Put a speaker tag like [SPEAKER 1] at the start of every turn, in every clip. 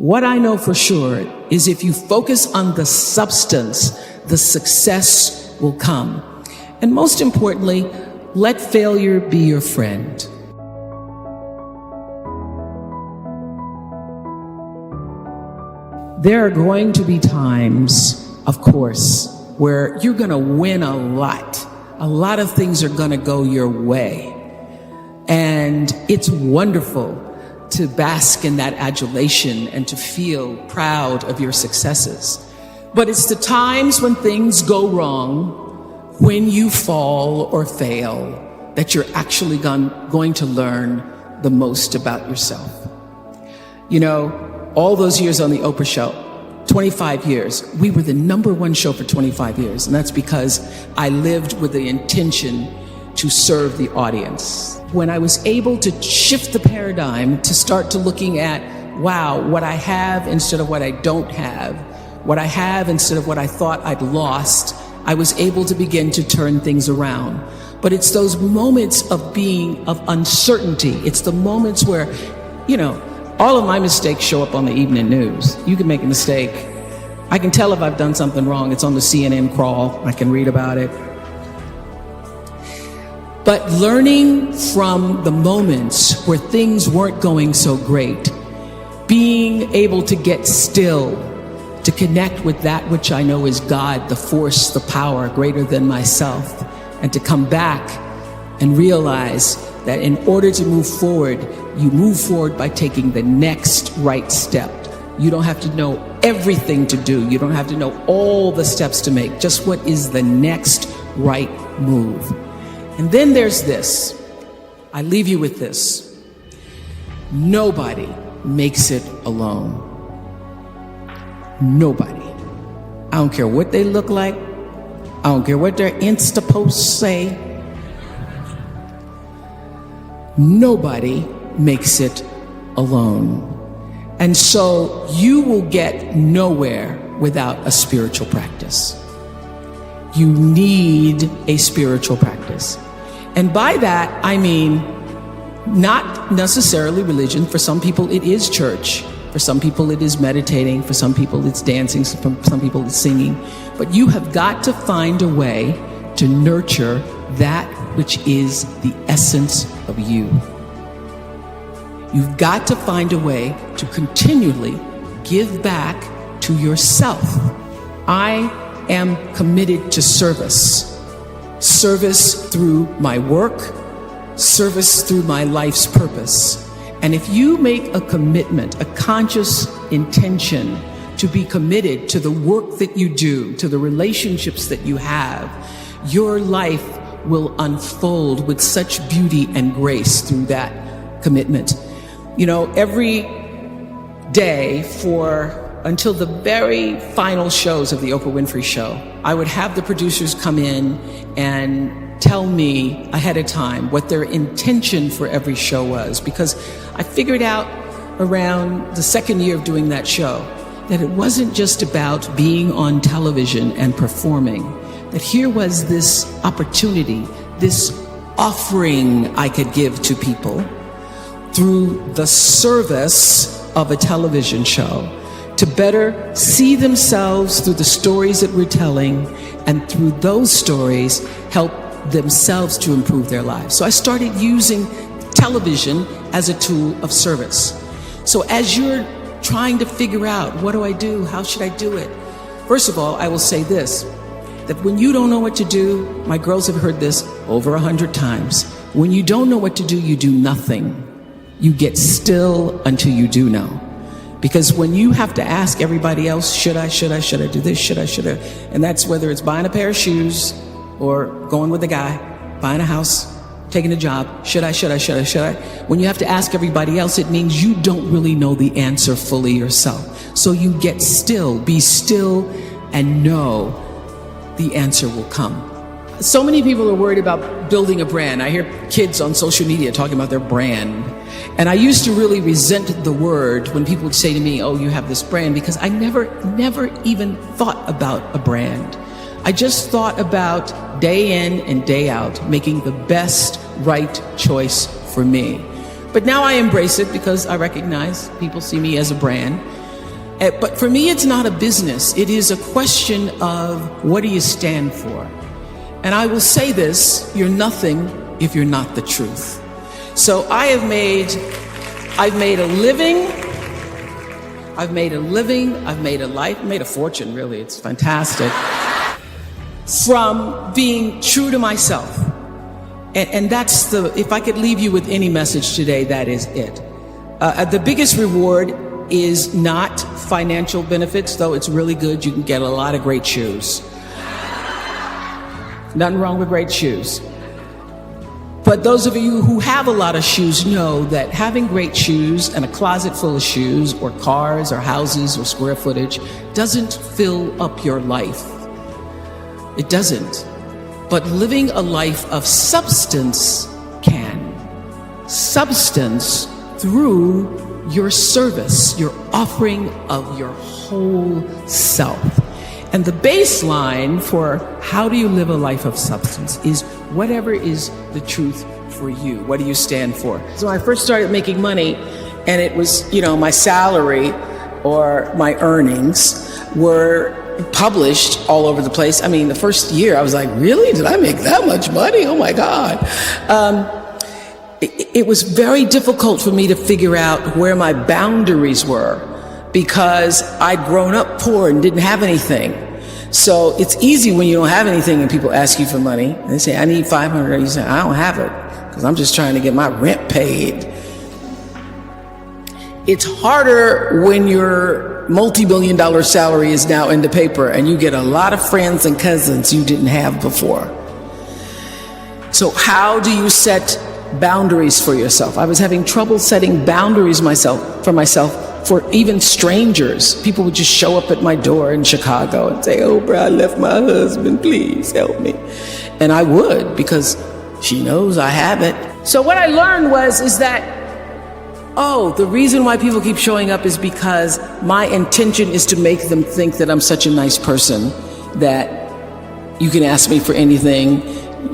[SPEAKER 1] What I know for sure is if you focus on the substance, the success will come. And most importantly, let failure be your friend. There are going to be times, of course, where you're going to win a lot. A lot of things are going to go your way. And it's wonderful to bask in that adulation and to feel proud of your successes. But it's the times when things go wrong, when you fall or fail, that you're actually going to learn the most about yourself. You know, all those years on the Oprah show, 25 years, we were the #1 show for 25 years. And that's because I lived with the intention to serve the audience. When I was able to shift the paradigm to start to looking at, wow, what I have instead of what I don't have, what I have instead of what I thought I'd lost, I was able to begin to turn things around. But it's those moments of uncertainty. It's the moments where, you know, all of my mistakes show up on the evening news. You can make a mistake. I can tell if I've done something wrong. It's on the CNN crawl. I can read about it. But learning from the moments where things weren't going so great, being able to get still, to connect with that which I know is God, the force, the power greater than myself, and to come back and realize that in order to move forward, you move forward by taking the next right step. You don't have to know everything to do. You don't have to know all the steps to make. Just what is the next right move. And then there's this. I leave you with this. Nobody makes it alone. Nobody. I don't care what they look like. I don't care what their Insta posts say. Nobody makes it alone. And so you will get nowhere without a spiritual practice. You need a spiritual practice. And by that, I mean not necessarily religion. For some people, it is church. For some people, it is meditating. For some people, it's dancing. For some people, it's singing. But you have got to find a way to nurture that which is the essence of you. You've got to find a way to continually give back to yourself. I am committed to service. Service through my work, service through my life's purpose. And if you make a commitment, a conscious intention to be committed to the work that you do, to the relationships that you have, your life will unfold with such beauty and grace through that commitment. You know, every day until the very final shows of the Oprah Winfrey show, I would have the producers come in and tell me ahead of time what their intention for every show was, because I figured out around the second year of doing that show that it wasn't just about being on television and performing, that here was this opportunity, this offering I could give to people through the service of a television show, to better see themselves through the stories that we're telling, and through those stories help themselves to improve their lives. So I started using television as a tool of service. So as you're trying to figure out, what do I do? How should I do it? First of all, I will say this, that when you don't know what to do, my girls have heard this over 100 times. When you don't know what to do, you do nothing. You get still until you do know. Because when you have to ask everybody else, should I do this, should I? And that's whether it's buying a pair of shoes or going with a guy, buying a house, taking a job, should I? When you have to ask everybody else, it means you don't really know the answer fully yourself. So you get still, be still, and know the answer will come. So many people are worried about building a brand. I hear kids on social media talking about their brand. And I used to really resent the word when people would say to me, oh, you have this brand, because I never even thought about a brand. I just thought about day in and day out, making the best right choice for me. But now I embrace it because I recognize people see me as a brand. But for me, it's not a business. It is a question of what do you stand for? And I will say this, you're nothing if you're not the truth. So I've made a living, I've made a life, made a fortune, really, it's fantastic, from being true to myself. And that's if I could leave you with any message today, that is it. The biggest reward is not financial benefits, though it's really good. You can get a lot of great shoes. Nothing wrong with great shoes. But those of you who have a lot of shoes know that having great shoes and a closet full of shoes or cars or houses or square footage doesn't fill up your life. It doesn't. But living a life of substance can. Substance through your service, your offering of your whole self. And the baseline for how do you live a life of substance is whatever is the truth for you. What do you stand for? So when I first started making money, and it was, my salary or my earnings were published all over the place. I mean, the first year I was like, really? Did I make that much money? Oh my God. It was very difficult for me to figure out where my boundaries were, because I'd grown up poor and didn't have anything. So it's easy when you don't have anything and people ask you for money. And they say, I need $500. You say, I don't have it because I'm just trying to get my rent paid. It's harder when your multi-million-dollar salary is now in the paper and you get a lot of friends and cousins you didn't have before. So how do you set boundaries for yourself? I was having trouble setting boundaries for myself for even strangers. People would just show up at my door in Chicago and say, Oprah, I left my husband, please help me. And I would, because she knows I have it. So what I learned is that, the reason why people keep showing up is because my intention is to make them think that I'm such a nice person that you can ask me for anything,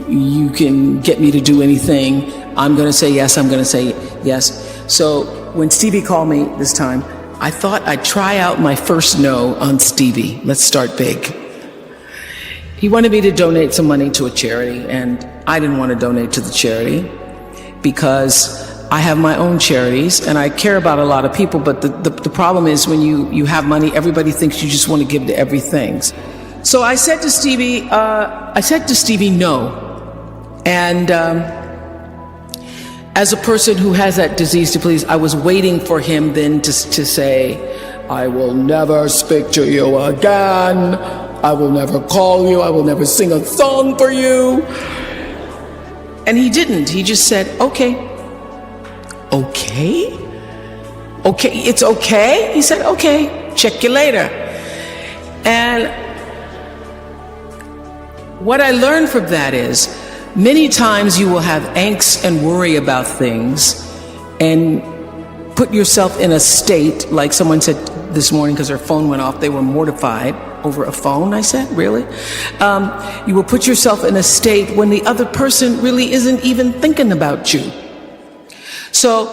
[SPEAKER 1] you can get me to do anything. I'm going to say yes, I'm going to say yes. So when Stevie called me this time, I thought I'd try out my first no on Stevie. Let's start big. He wanted me to donate some money to a charity, and I didn't want to donate to the charity because I have my own charities and I care about a lot of people. But the problem is when you have money, everybody thinks you just want to give to everything. So I said to Stevie, no. And as a person who has that disease to please, I was waiting for him then to say, I will never speak to you again. I will never call you. I will never sing a song for you. And he didn't. He just said, okay. Okay? Okay, it's okay? He said, okay, check you later. And what I learned from that is, many times you will have angst and worry about things and put yourself in a state, like someone said this morning because their phone went off, they were mortified over a phone. I said, really? You will put yourself in a state when the other person really isn't even thinking about you. So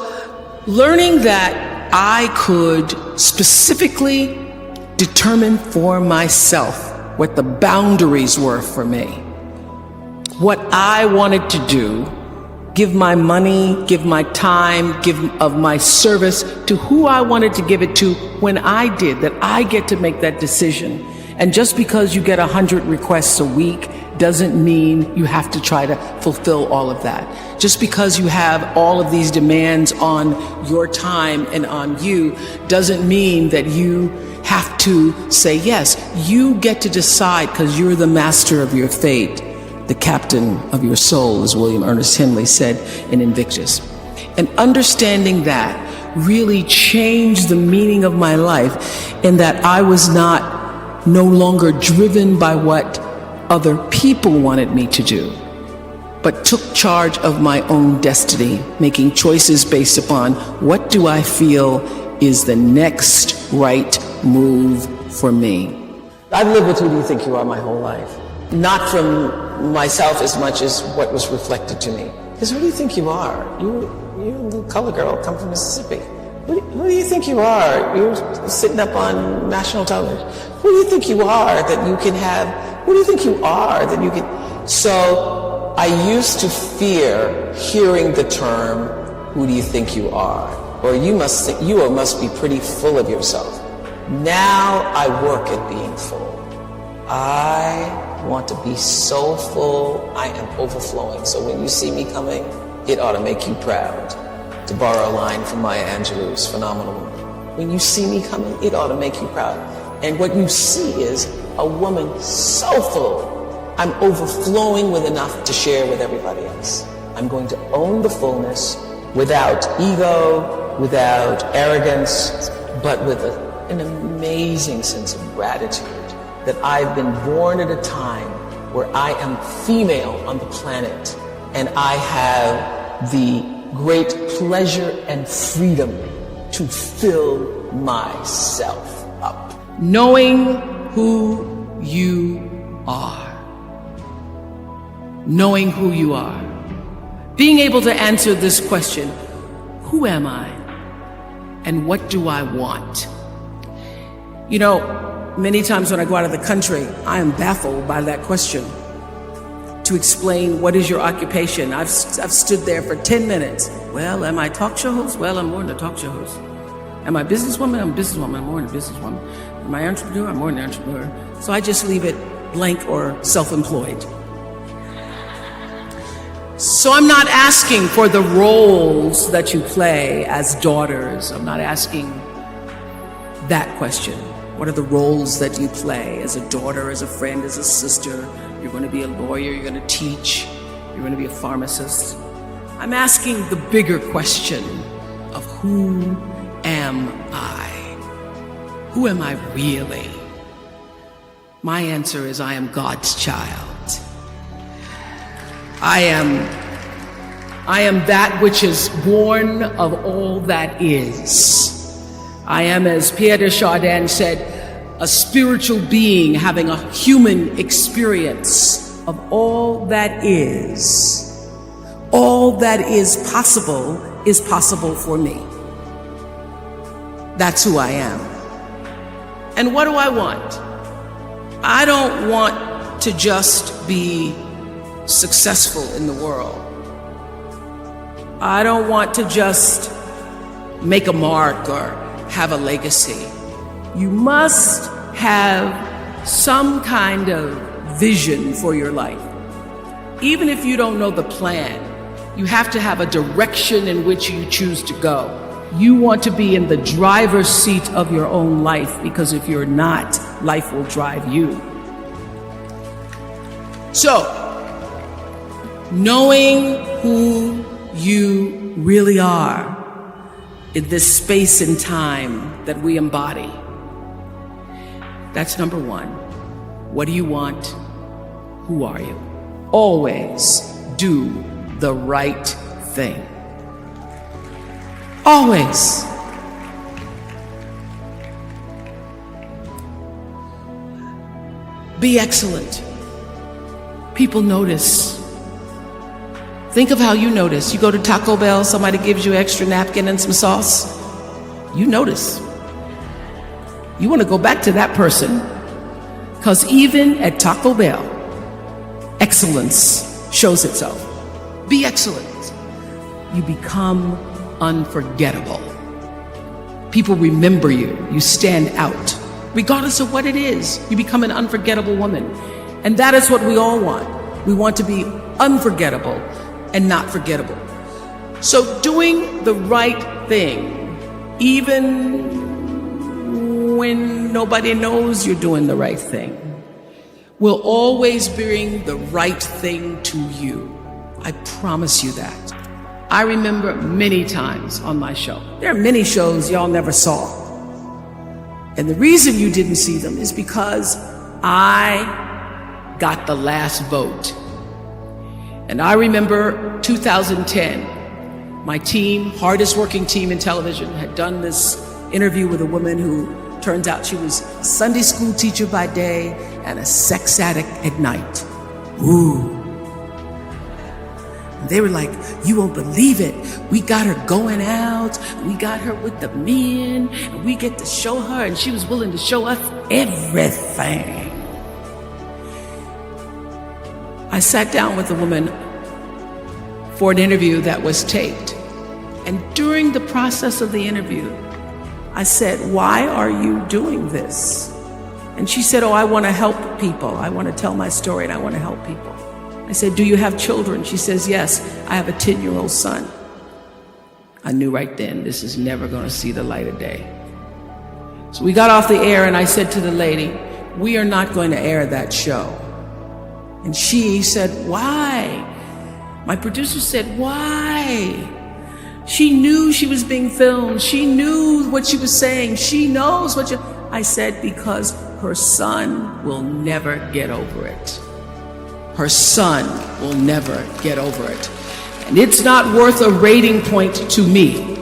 [SPEAKER 1] learning that I could specifically determine for myself what the boundaries were for me, what I wanted to do, give my money, give my time, give of my service to who I wanted to give it to when I did, that I get to make that decision. And just because you get 100 requests a week doesn't mean you have to try to fulfill all of that. Just because you have all of these demands on your time and on you doesn't mean that you have to say yes. You get to decide because you're the master of your fate, the captain of your soul, as William Ernest Henley said in Invictus. And understanding that really changed the meaning of my life, in that I was no longer driven by what other people wanted me to do, but took charge of my own destiny, making choices based upon what do I feel is the next right move for me. I've lived with Who Do You Think You Are my whole life. Not from myself as much as what was reflected to me. Because who do you think you are? You're a little color girl, come from Mississippi.
[SPEAKER 2] Who do you think you are? You're sitting up on national television. Who do you think you are that you can have? Who do you think you are that you can? So I used to fear hearing the term, who do you think you are? Or you must be pretty full of yourself. Now I work at being full. I want to be so full, I am overflowing. So when you see me coming, it ought to make you proud. To borrow a line from Maya Angelou's phenomenal woman. When you see me coming, it ought to make you proud. And what you see is a woman so full, I'm overflowing with enough to share with everybody else. I'm going to own the fullness without ego, without arrogance, but with an amazing sense of gratitude that I've been born at a time where I am female on the planet and I have the great pleasure and freedom to fill myself up.
[SPEAKER 1] Knowing who you are. Knowing who you are. Being able to answer this question, who am I? And what do I want? You know, many times when I go out of the country, I am baffled by that question. To explain what is your occupation. I've stood there for 10 minutes. Well, am I a talk show host? Well, I'm more than a talk show host. Am I a businesswoman? I'm a businesswoman. I'm more than a businesswoman. Am I an entrepreneur? I'm more than an entrepreneur. So I just leave it blank or self-employed. So I'm not asking for the roles that you play as daughters. I'm not asking that question. What are the roles that you play as a daughter, as a friend, as a sister? You're going to be a lawyer, you're going to teach, you're going to be a pharmacist. I'm asking the bigger question of who am I? Who am I really? My answer is I am God's child. I am that which is born of all that is. I am, as Pierre de Chardin said, a spiritual being having a human experience of all that is. All that is possible for me. That's who I am. And what do I want? I don't want to just be successful in the world. I don't want to just make a mark or have a legacy. You must have some kind of vision for your life. Even if you don't know the plan, you have to have a direction in which you choose to go. You want to be in the driver's seat of your own life, because if you're not, life will drive you. So, knowing who you really are in this space and time that we embody. That's number one. What do you want? Who are you? Always do the right thing. Always. Be excellent. People notice. Think of how you notice. You go to Taco Bell, somebody gives you an extra napkin and some sauce. You notice. You want to go back to that person, because even at Taco Bell, excellence shows itself. Be excellent. You become unforgettable. People remember you. You stand out. Regardless of what it is, you become an unforgettable woman. And that is what we all want. We want to be unforgettable and not forgettable. So doing the right thing, even when nobody knows you're doing the right thing, will always bring the right thing to you. I promise you that. I remember many times on my show. There are many shows y'all never saw. And the reason you didn't see them is because I got the last vote. And I remember 2010, my team, hardest working team in television, had done this interview with a woman who turns out she was a Sunday school teacher by day and a sex addict at night. Ooh. They were like, you won't believe it. We got her going out. We got her with the men. And we get to show her. And she was willing to show us everything. I sat down with a woman for an interview that was taped. And during the process of the interview, I said, why are you doing this? And she said, oh, I want to help people. I want to tell my story and I want to help people. I said, do you have children? She says, yes, I have a 10-year-old son. I knew right then, this is never going to see the light of day. So we got off the air and I said to the lady, we are not going to air that show. And she said, why? My producer said, why? She knew she was being filmed. She knew what she was saying. She knows what I said, because her son will never get over it. Her son will never get over it. And it's not worth a rating point to me.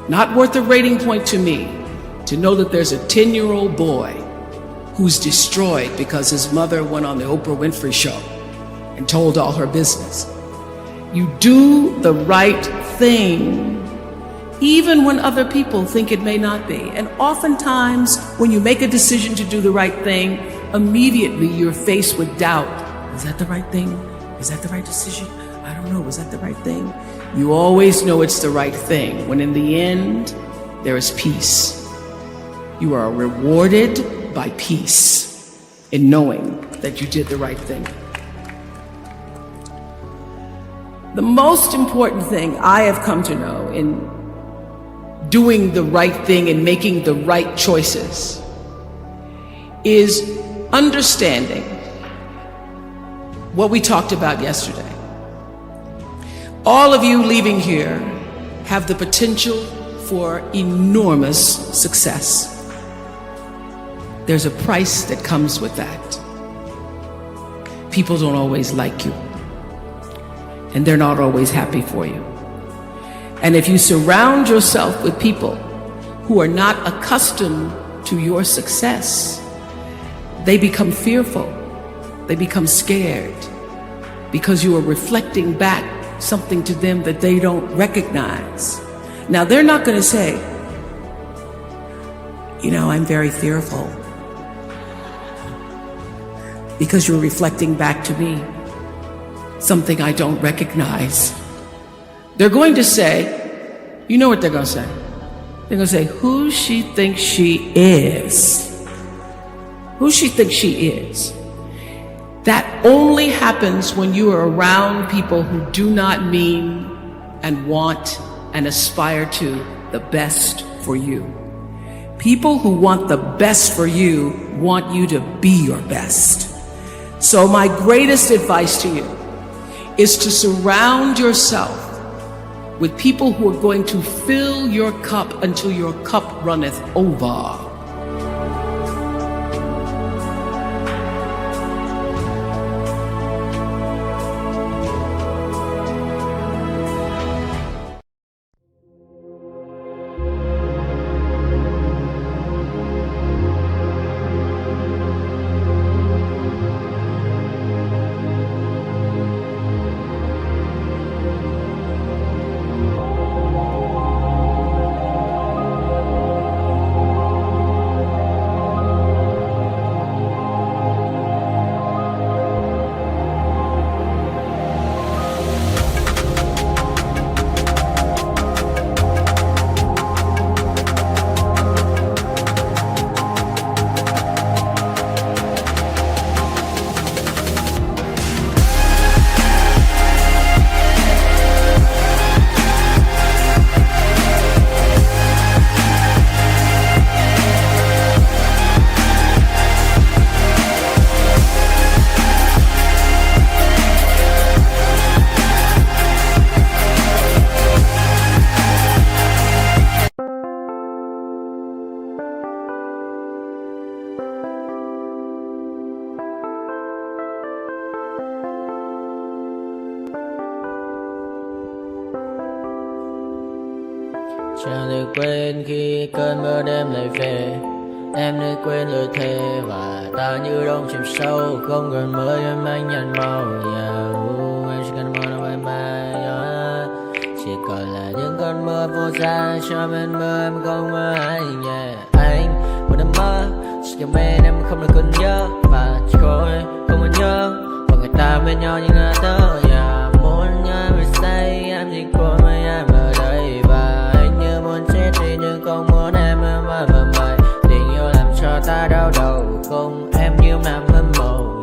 [SPEAKER 1] Not worth a rating point to me to know that there's a 10-year-old boy who's destroyed because his mother went on the Oprah Winfrey show and told all her business. You do the right thing even when other people think it may not be. And oftentimes, when you make a decision to do the right thing, immediately you're faced with doubt. Is that the right thing? Is that the right decision? I don't know. Was that the right thing? You always know it's the right thing, when in the end, there is peace. You are rewarded by peace in knowing that you did the right thing. The most important thing I have come to know in doing the right thing and making the right choices is understanding what we talked about yesterday. All of you leaving here have the potential for enormous success. There's a price that comes with that. People don't always like you, and they're not always happy for you. And if you surround yourself with people who are not accustomed to your success, they become fearful. They become scared because you are reflecting back something to them that they don't recognize. Now, they're not going to say, you know, I'm very fearful, because you're reflecting back to me something I don't recognize. They're going to say, you know what they're going to say? They're going to say, who she thinks she is. Who she thinks she is. That only happens when you are around people who do not mean and want and aspire to the best for you. People who want the best for you want you to be your best. So my greatest advice to you is to surround yourself with people who are going to fill your cup until your cup runneth over.
[SPEAKER 3] Chẳng được quên khi cơn mưa đêm lại về. Em đã quên lời thề và ta như đông chìm sâu, không còn mới em anh nhận màu. Yeah, em chỉ cần mơ mà chỉ còn là những cơn mưa vô giá cho bên mưa em không mơ ai nhẹ anh một đêm mơ chỉ cho bên em không được cơn nhớ và chỉ có em không muốn nhớ và người ta bên nhau như ngã tớ muốn nhớ về say em chỉ có mấy em ở đây và anh như muốn chết đi nhưng không muốn em mơ mày tình yêu làm cho ta đau đầu không em như nằm mơ mộng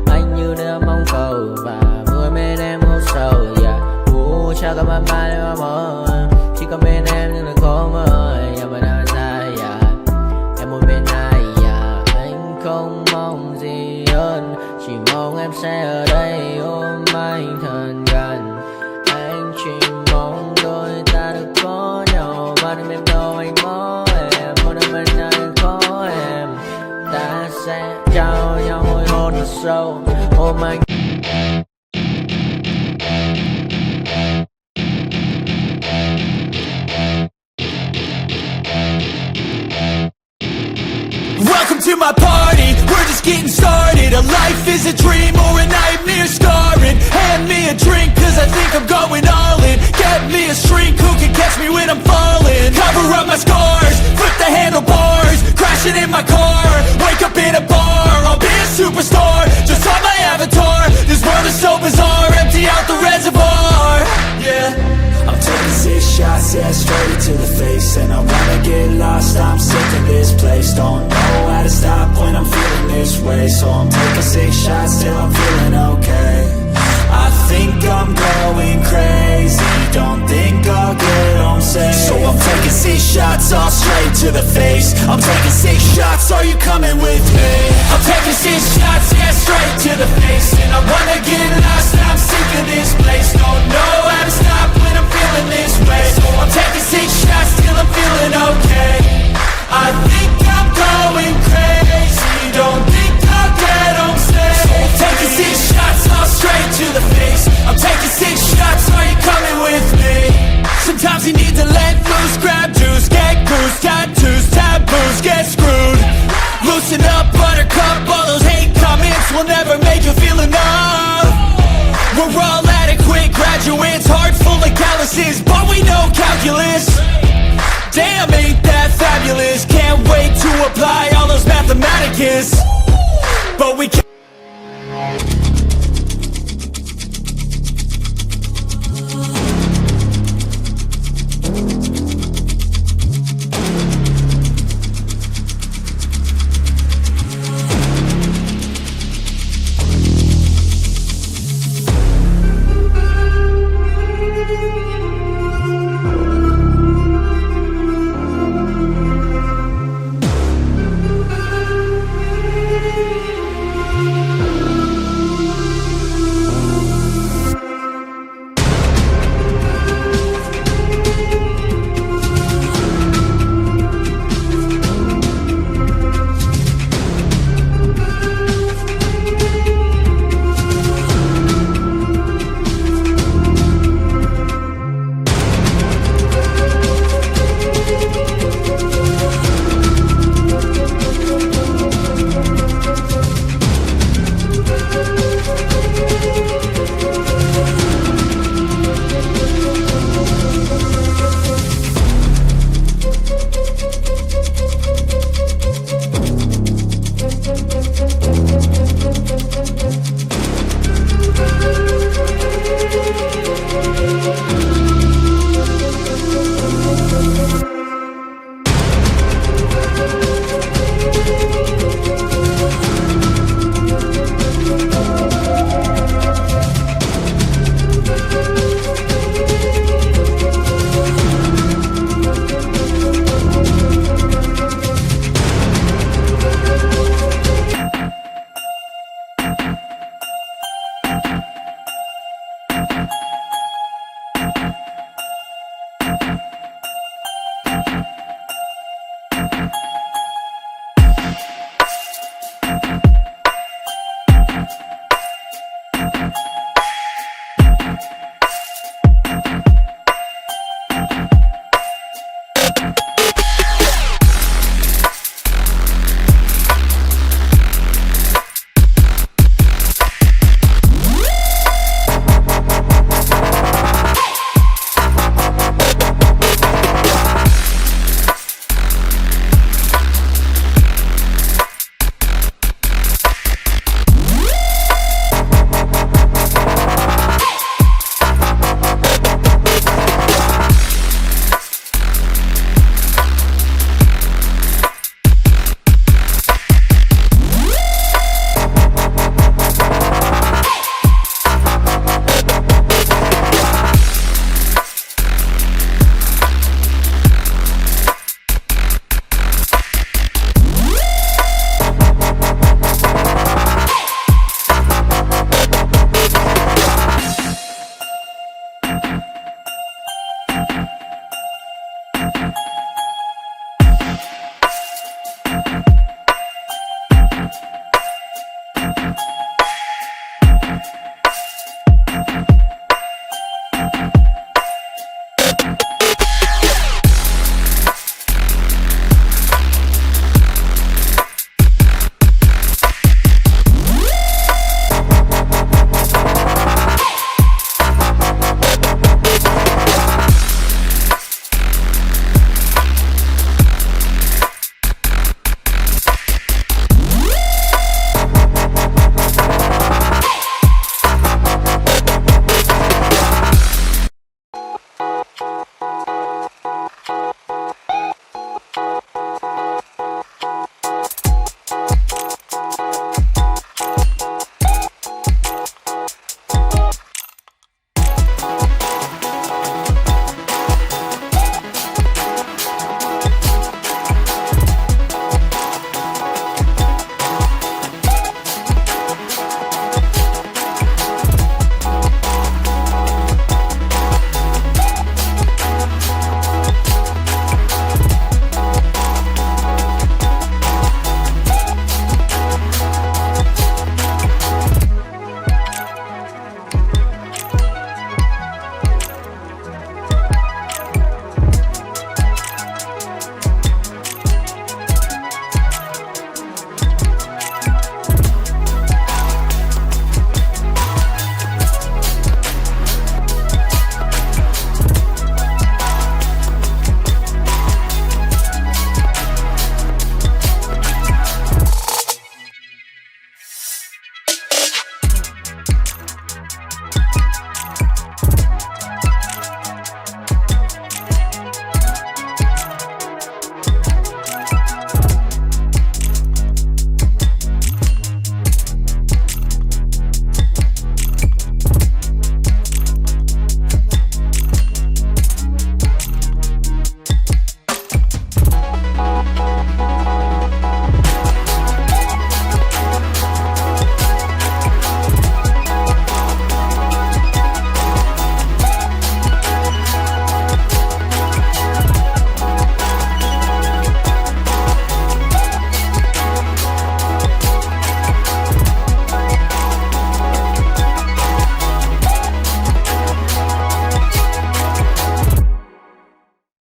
[SPEAKER 3] anh như đứa mong cầu và mưa bên em ngủ sầu chắc có mãi mãi mà mơ chỉ có bên em nhưng là khó mơ mà đã dài em muốn bên ai anh không mong gì hơn chỉ mong em sẽ ở đây ôm anh thật gần anh chỉ mong đôi ta được có nhau mà đừng em đâu anh có em muốn ở bên anh có em ta sẽ trao nhau môi hôn thật sâu ôm anh.
[SPEAKER 4] Welcome to my party, we're just getting started. A life is a dream or a nightmare scarring. Hand me a drink cause I think I'm going all in. Get me a shrink who can catch me when I'm falling. Cover up my scars, flip the handlebars. Crashing in my car, wake up in a bar. I'll be a superstar, just on my avatar. This world is so bizarre, empty out the reservoir. Yeah,
[SPEAKER 5] I'm taking 6 shots, yeah, straight to the face. And I wanna get lost, I'm sick of this place. Don't know how to stop when I'm feeling this way. So I'm taking 6 shots till I'm feeling okay. I think I'm going crazy, don't think I'll get home safe. So I'm taking 6 shots, all straight to the face. I'm taking 6 shots, are you coming with me?
[SPEAKER 4] I'm taking 6 shots, yeah, straight to the face. And I wanna get lost, I'm sick of this place. Don't know how to stop when I'm feeling this way. So I'm taking 6 shots till I'm feeling okay. I think I'm going crazy, don't think I'll get home safe. So I'm taking 6 shots, all straight to the face. I'm taking 6 shots, are you coming with me? Sometimes you need to let loose, grab juice, get goose, tattoos, taboos, get screwed. Loosen up, buttercup, all those hate comments will never make you feel enough. We're all adequate graduates, heart full of calluses, but we know calculus. Damn,